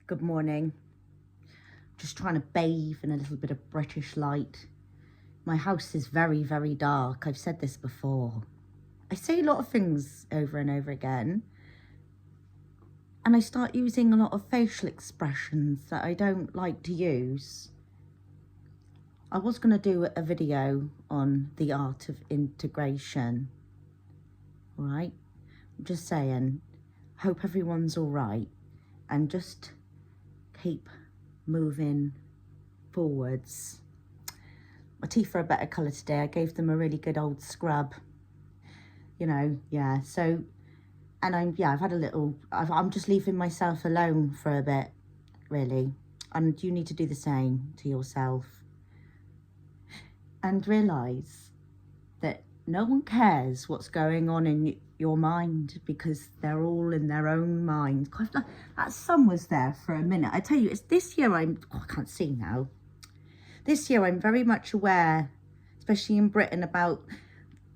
Good morning. Just trying to bathe in a little bit of British light. My house is very, very dark. I've said this before. I say a lot of things over and over again, and I start using a lot of facial expressions that I don't like to use. I was going to do a video on the art of integration. All right? I'm just saying, hope everyone's all right, and just keep moving forwards. My teeth are a better colour today. I gave them a really good old scrub. So, and I've had a little, I'm just leaving myself alone for a bit, really. And you need to do the same to yourself. And realise that no one cares what's going on in your mind, because they're all in their own mind. God, that sun was there for a minute. I tell you, it's this year I can't see now. This year I'm very much aware, especially in Britain, about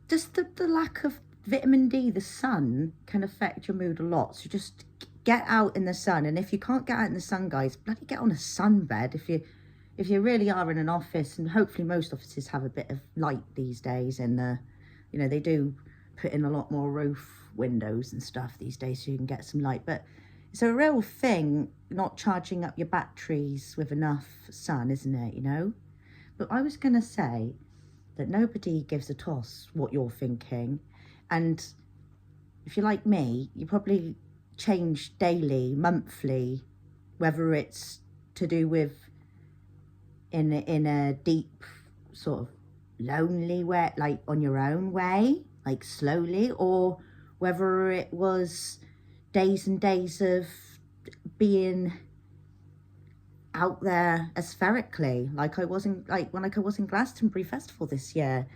just the lack of vitamin D. The sun can affect your mood a lot. So just get out in the sun. And if you can't get out in the sun, guys, bloody get on a sunbed. If you really are in an office, and hopefully most offices have a bit of light these days, and they do put in a lot more roof windows and stuff these days so you can get some light. But it's a real thing, not charging up your batteries with enough sun, isn't it, But I was going to say that nobody gives a toss what you're thinking. And if you're like me, you probably change daily, monthly, whether it's to do with in a deep sort of lonely way, like on your own way, like slowly, or whether it was days and days of being out there aspherically, like I was in Glastonbury Festival this year,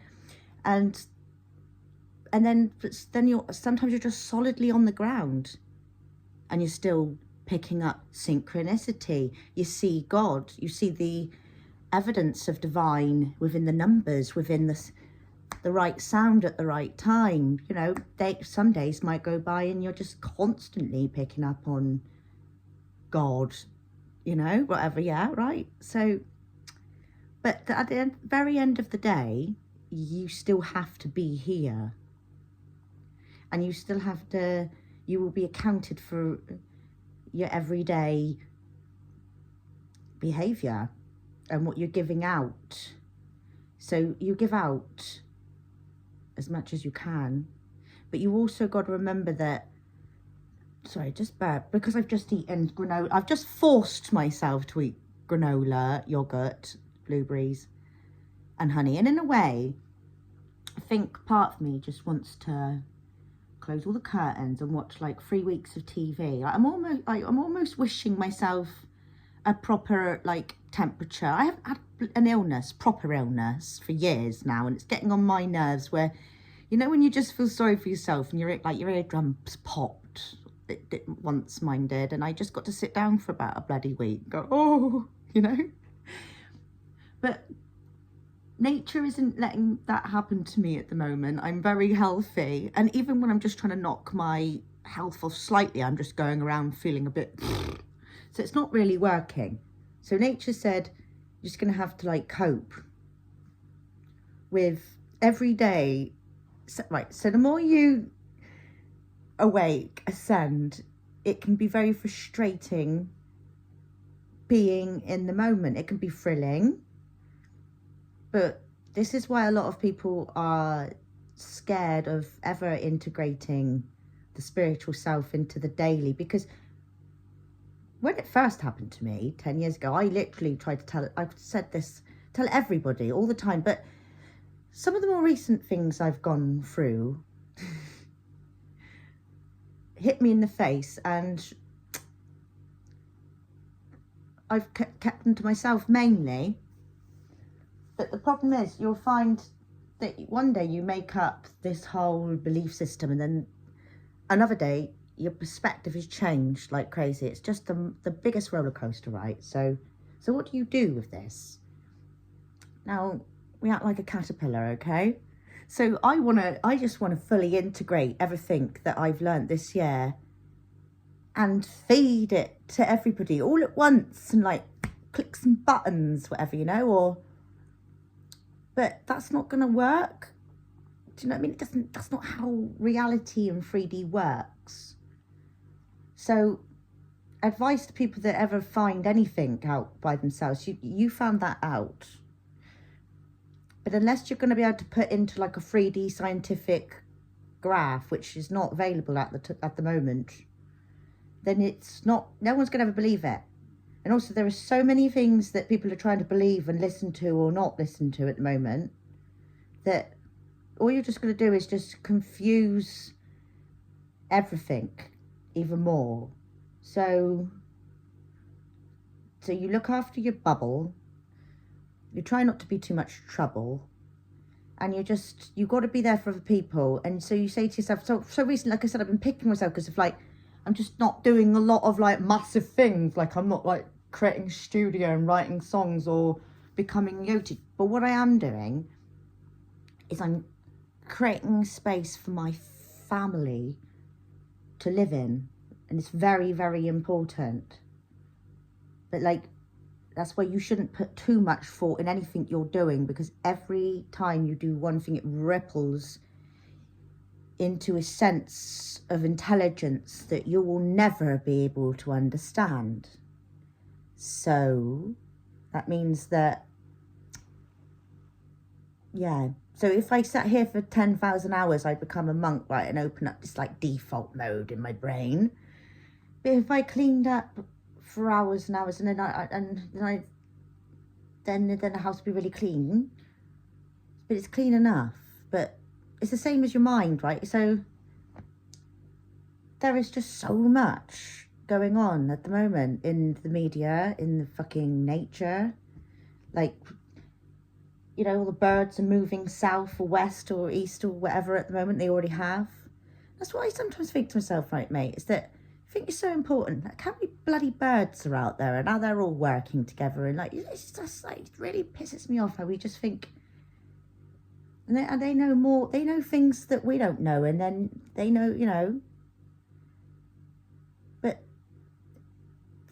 and then sometimes you're just solidly on the ground, and you're still picking up synchronicity. You see God, you see the evidence of divine within the numbers, within the right sound at the right time. Some days might go by and you're just constantly picking up on God, whatever. Yeah, right. So, but at the very end of the day, you still have to be here, and you will be accounted for your everyday behavior and what you're giving out. So you give out as much as you can, but you also got to remember that, because I've just eaten granola. I've just forced myself to eat granola, yogurt, blueberries and honey. And in a way, I think part of me just wants to close all the curtains and watch like 3 weeks of TV. I'm almost wishing myself a proper temperature. I haven't had an proper illness for years now, and it's getting on my nerves, where when you just feel sorry for yourself and your eardrums popped. It once mine did, and I just got to sit down for about a bloody week, go, but nature isn't letting that happen to me at the moment. I'm very healthy, and even when I'm just trying to knock my health off slightly, I'm just going around feeling a bit so it's not really working. So nature said, you're just going to have to cope with every day. So the more you ascend, it can be very frustrating being in the moment. It can be thrilling, but this is why a lot of people are scared of ever integrating the spiritual self into the daily, because when it first happened to me 10 years ago, I literally tried to tell everybody all the time. But some of the more recent things I've gone through hit me in the face, and I've kept them to myself mainly. But the problem is, you'll find that one day you make up this whole belief system, and then another day your perspective is changed like crazy. It's just the biggest roller coaster, right? So what do you do with this? Now, we act like a caterpillar, okay? So I just want to fully integrate everything that I've learned this year and feed it to everybody all at once and like click some buttons, whatever, you know, or, but that's not going to work. Do you know what I mean? That's not how reality and 3D works. So advice to people that ever find anything out by themselves, you found that out. But unless you're going to be able to put into like a 3D scientific graph, which is not available at the moment, then it's not, no one's going to ever believe it. And also there are so many things that people are trying to believe and listen to or not listen to at the moment, that all you're just going to do is just confuse everything even more. So you look after your bubble, you try not to be too much trouble, and you've got to be there for other people. And so you say to yourself, so recently, like I said, I've been picking myself because of like, I'm just not doing a lot of like massive things. Like I'm not like creating a studio and writing songs or becoming Yoti. But what I am doing is I'm creating space for my family to live in. And it's very, very important. But like, that's why you shouldn't put too much thought in anything you're doing, because every time you do one thing, it ripples into a sense of intelligence that you will never be able to understand. So that means that, yeah. So if I sat here for 10,000 hours, I'd become a monk, right, and open up this like default mode in my brain. But if I cleaned up for hours and hours, and then the house would be really clean, but it's clean enough. But it's the same as your mind, right? So there is just so much going on at the moment in the media, in the fucking nature. Like, you know, all the birds are moving south or west or east or whatever at the moment. They already have. That's what I sometimes think to myself, right, mate, is that I think it's so important. Like, how many bloody birds are out there and how they're all working together, and like, it's just like, it really pisses me off how we just think, and they know more, they know things that we don't know, and then they know, you know, but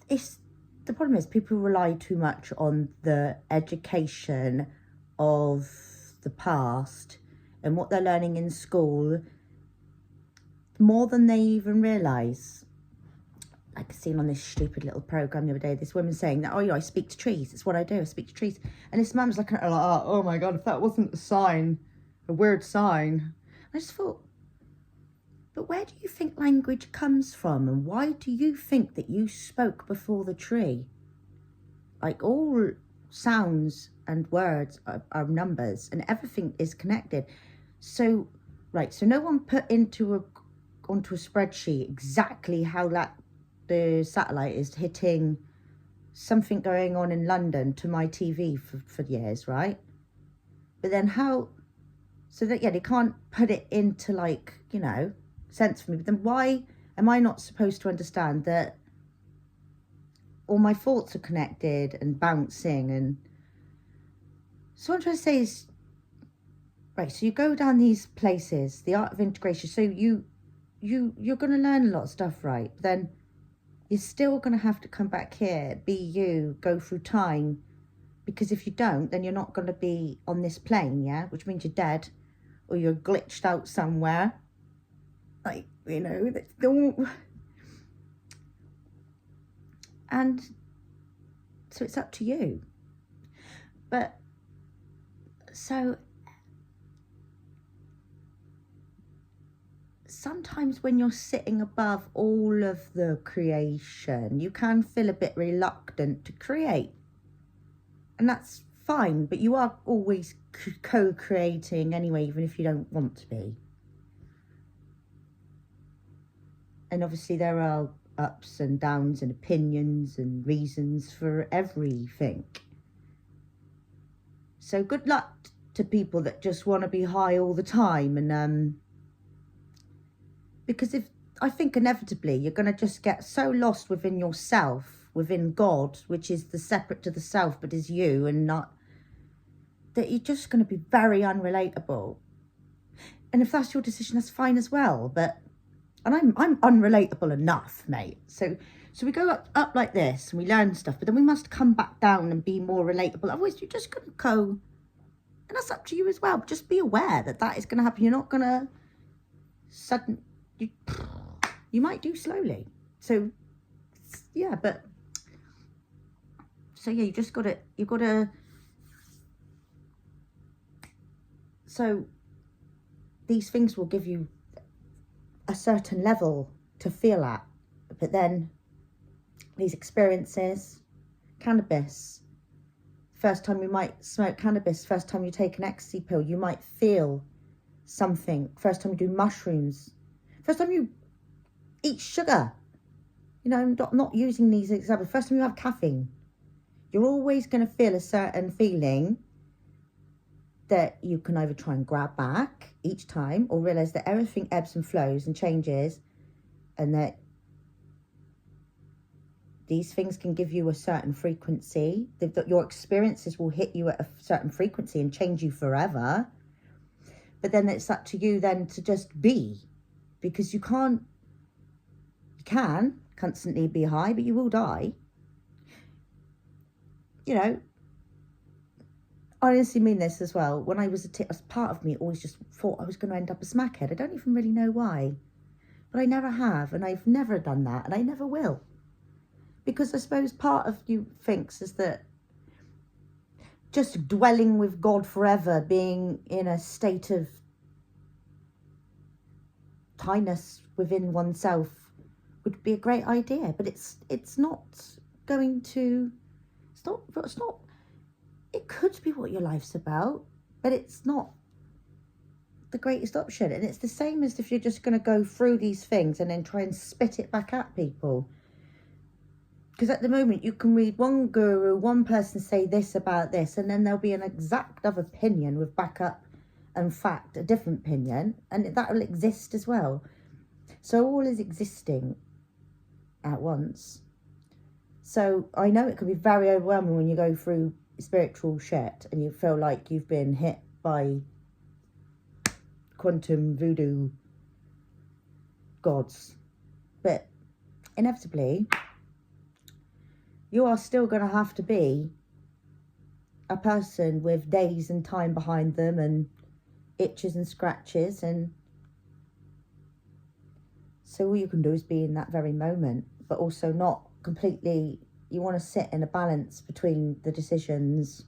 the problem is people rely too much on the education of the past and what they're learning in school more than they even realise. Like I seen on this stupid little program the other day, this woman saying that, oh, you know, I speak to trees. It's what I do. I speak to trees. And this man was looking at her like, oh my God, if that wasn't a sign, a weird sign. I just thought, but where do you think language comes from? And why do you think that you spoke before the tree? Like, all sounds and words are numbers, and everything is connected. So, right, so no one put onto a spreadsheet exactly how the satellite is hitting something going on in London to my TV for years, right? But then how, so that, yeah, they can't put it into like, you know, sense for me. But then why am I not supposed to understand that all my thoughts are connected and bouncing? And so what I'm trying to say is, right, so you go down these places, the art of integration, so you're going to learn a lot of stuff, right? But then you're still going to have to come back here, be you, go through time. Because if you don't, then you're not going to be on this plane, yeah? Which means you're dead, or you're glitched out somewhere. Like, you know, and so it's up to you. But, so sometimes when you're sitting above all of the creation, you can feel a bit reluctant to create. And that's fine, but you are always co-creating anyway, even if you don't want to be. And obviously there are ups and downs and opinions and reasons for everything. So good luck to people that just want to be high all the time. And because I think inevitably you're going to just get so lost within yourself, within God, which is the separate to the self, but is you, and not, that you're just going to be very unrelatable. And if that's your decision, that's fine as well. But And I'm unrelatable enough, mate. So we go up like this and we learn stuff, but then we must come back down and be more relatable. Otherwise, you're just going to go, and that's up to you as well. But just be aware that that is going to happen. You're not going to you might do slowly. So, yeah, but, so yeah, you've got to, so these things will give you a certain level to feel at, but then these experiences, cannabis, first time you might smoke cannabis, first time you take an ecstasy pill, you might feel something, first time you do mushrooms, first time you eat sugar, you know, I'm not using these examples, first time you have caffeine, you're always going to feel a certain feeling that you can either try and grab back each time or realize that everything ebbs and flows and changes, and that these things can give you a certain frequency, that your experiences will hit you at a certain frequency and change you forever. But then it's up to you then to just be, because you can constantly be high, but you will die. You know, I honestly mean this as well. When I was part of me always just thought I was going to end up a smackhead. I don't even really know why, but I never have, and I've never done that, and I never will. Because I suppose part of you thinks is that just dwelling with God forever, being in a state of kindness within oneself would be a great idea, but it's not going to, it's not, it could be what your life's about, but it's not the greatest option. And it's the same as if you're just going to go through these things and then try and spit it back at people. Because at the moment you can read one guru, one person say this about this, and then there'll be an exact other opinion with backup and fact, a different opinion, and that will exist as well. So all is existing at once. So I know it can be very overwhelming when you go through spiritual shit and you feel like you've been hit by quantum voodoo gods. But inevitably, you are still going to have to be a person with days and time behind them and itches and scratches, and so all you can do is be in that very moment, but also not completely, you want to sit in a balance between the decisions.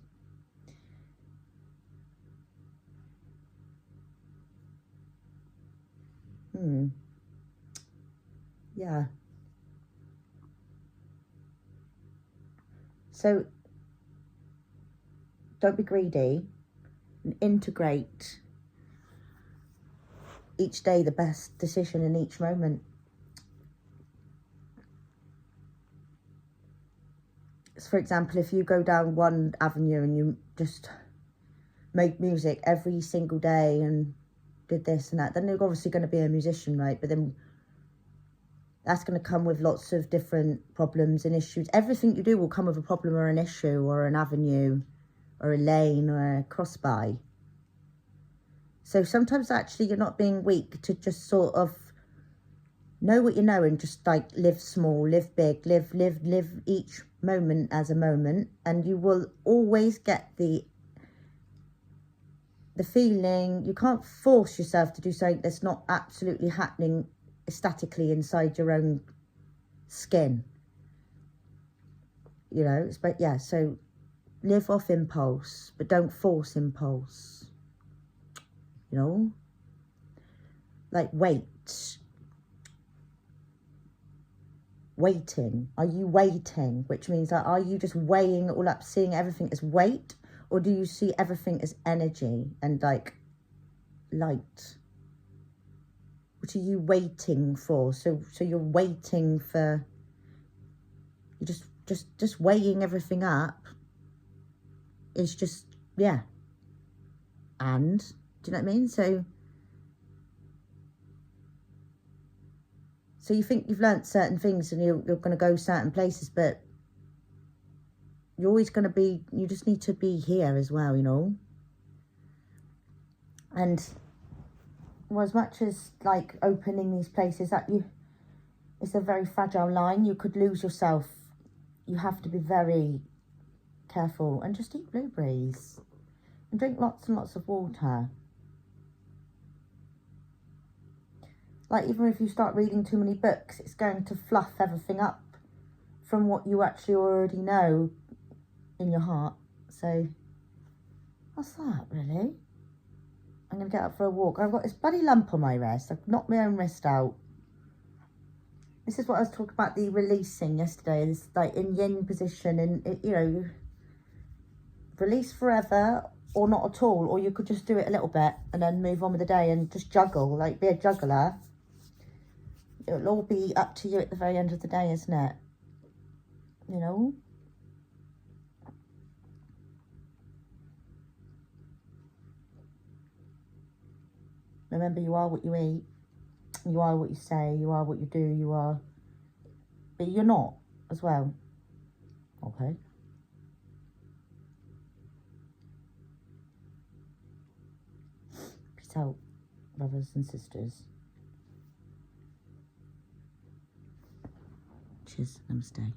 Yeah. So don't be greedy and integrate each day the best decision in each moment. So for example, if you go down one avenue and you just make music every single day and did this and that, then you're obviously going to be a musician, right? But then that's going to come with lots of different problems and issues. Everything you do will come with a problem or an issue or an avenue or a lane or a cross-by. So sometimes actually you're not being weak to just sort of know what you know and just like live small, live big, live each moment as a moment, and you will always get the feeling. You can't force yourself to do something that's not absolutely happening statically inside your own skin, you know. But yeah, so live off impulse, but don't force impulse, you know. Like waiting, are you waiting, which means that are you just weighing it all up, seeing everything as weight, or do you see everything as energy and like light? What are you waiting for? So you're waiting for, you're just weighing everything up is just, yeah. And do you know what I mean? So you think you've learnt certain things and you're going to go certain places, but you're always going to be, you just need to be here as well, you know. And Well, as much as like opening these places that it's a very fragile line. You could lose yourself. You have to be very careful and just eat blueberries and drink lots and lots of water. Like, even if you start reading too many books, it's going to fluff everything up from what you actually already know in your heart. So what's that, really? I'm going to get up for a walk. I've got this bloody lump on my wrist. I've knocked my own wrist out. This is what I was talking about, the releasing yesterday. It's like in yin position, and it, you know, release forever or not at all, or you could just do it a little bit and then move on with the day and just juggle, like be a juggler. It'll all be up to you at the very end of the day, isn't it? You know? Remember, you are what you eat. You are what you say. You are what you do. You are. But you're not as well. Okay? Peace out, brothers and sisters. Cheers. Namaste.